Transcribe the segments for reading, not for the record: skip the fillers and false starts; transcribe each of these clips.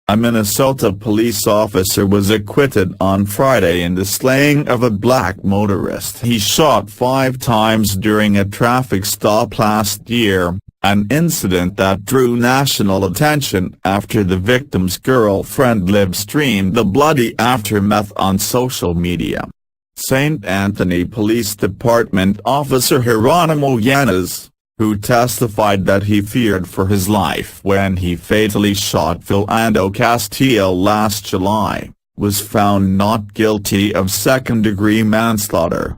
A Minnesota police officer was acquitted on Friday in the slaying of a black motorist he shot 5 times during a traffic stop last year, an incident that drew national attention after the victim's girlfriend live-streamed the bloody aftermath on social media. St. Anthony Police Department Officer Jeronimo Yanez, who testified that he feared for his life when he fatally shot Philando Castile last July, was found not guilty of second-degree manslaughter.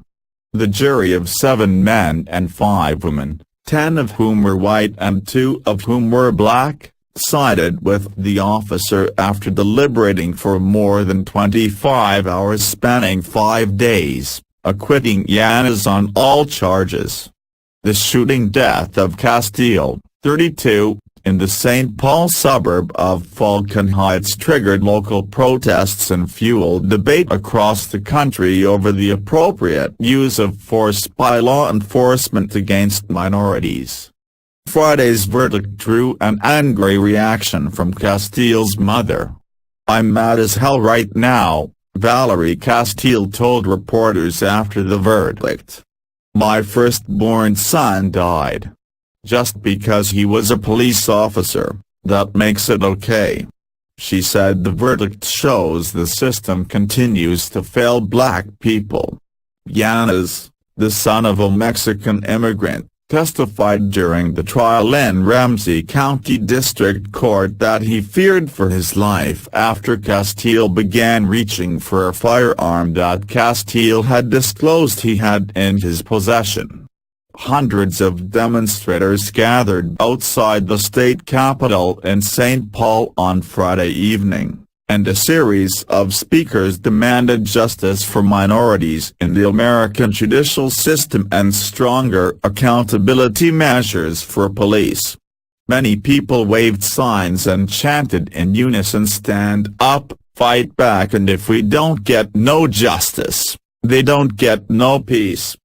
The jury of 7 men and 5 women, 10 of whom were white and 2 of whom were black, sided with the officer after deliberating for more than 25 hours spanning 5 days, acquitting Yanez on all charges. The shooting death of Castile, 32, in the St. Paul suburb of Falcon Heights triggered local protests and fueled debate across the country over the appropriate use of force by law enforcement against minorities. Friday's verdict drew an angry reaction from Castile's mother. "I'm mad as hell right now," Valerie Castile told reporters after the verdict. "My firstborn son died. Just because he was a police officer, that makes it okay." She said the verdict shows the system continues to fail black people. Yanez, the son of a Mexican immigrant, testified during the trial in Ramsey County District Court that he feared for his life after Castile began reaching for a firearm that Castile had disclosed he had in his possession. Hundreds of demonstrators gathered outside the state capitol in St. Paul on Friday evening, and a series of speakers demanded justice for minorities in the American judicial system and stronger accountability measures for police. Many people waved signs and chanted in unison, "Stand up, fight back, and if we don't get no justice, they don't get no peace."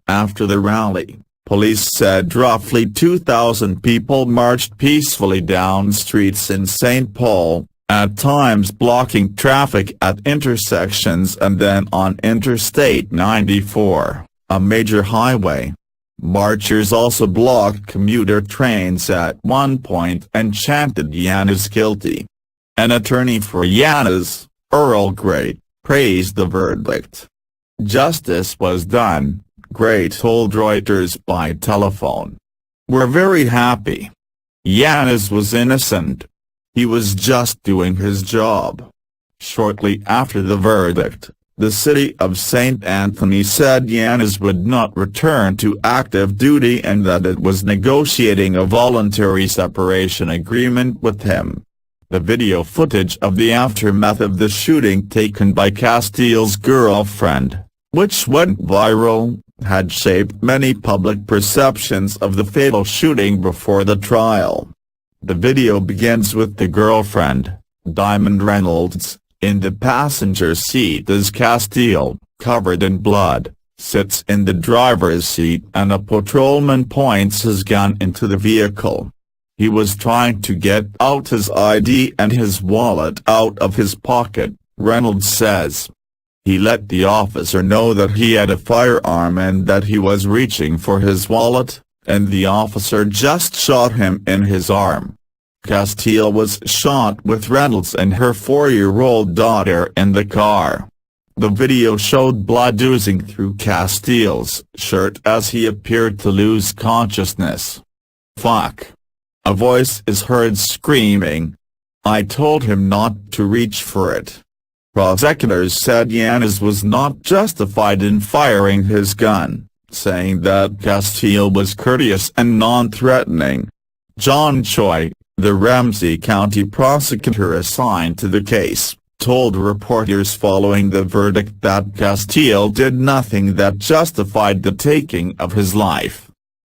After the rally, police said roughly 2,000 people marched peacefully down streets in St. Paul, at times blocking traffic at intersections and then on Interstate 94, a major highway. Marchers also blocked commuter trains at one point and chanted Yanez guilty. An attorney for Yanez, Earl Gray, praised the verdict. "Justice was done," Gray told Reuters by telephone. "We're very happy. Yanez was innocent. He was just doing his job." Shortly after the verdict, the city of St. Anthony said Yanez would not return to active duty and that it was negotiating a voluntary separation agreement with him. The video footage of the aftermath of the shooting taken by Castile's girlfriend, which went viral, had shaped many public perceptions of the fatal shooting before the trial. The video begins with the girlfriend, Diamond Reynolds, in the passenger seat as Castile, covered in blood, sits in the driver's seat and a patrolman points his gun into the vehicle. "He was trying to get out his ID and his wallet out of his pocket," Reynolds says. "He let the officer know that he had a firearm and that he was reaching for his wallet, and the officer just shot him in his arm." Castile was shot with Reynolds and her 4-year-old daughter in the car. The video showed blood oozing through Castile's shirt as he appeared to lose consciousness. "Fuck." A voice is heard screaming. "I told him not to reach for it." Prosecutors said Yanez was not justified in firing his gun, saying that Castile was courteous and non-threatening. John Choi, the Ramsey County prosecutor assigned to the case, told reporters following the verdict that Castile did nothing that justified the taking of his life.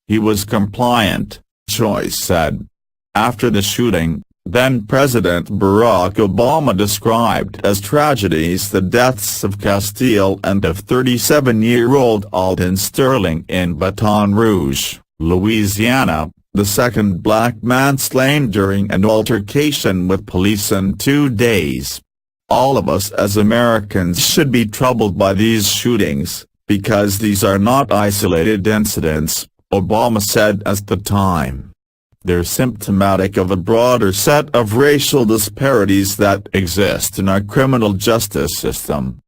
"He was compliant," Choi said. After the shooting, then-President Barack Obama described as tragedies the deaths of Castile and of 37-year-old Alden Sterling in Baton Rouge, Louisiana, the second black man slain during an altercation with police in 2 days. All of us as Americans should be troubled by these shootings, because these are not isolated incidents, Obama said at the time. They're symptomatic of a broader set of racial disparities that exist in our criminal justice system.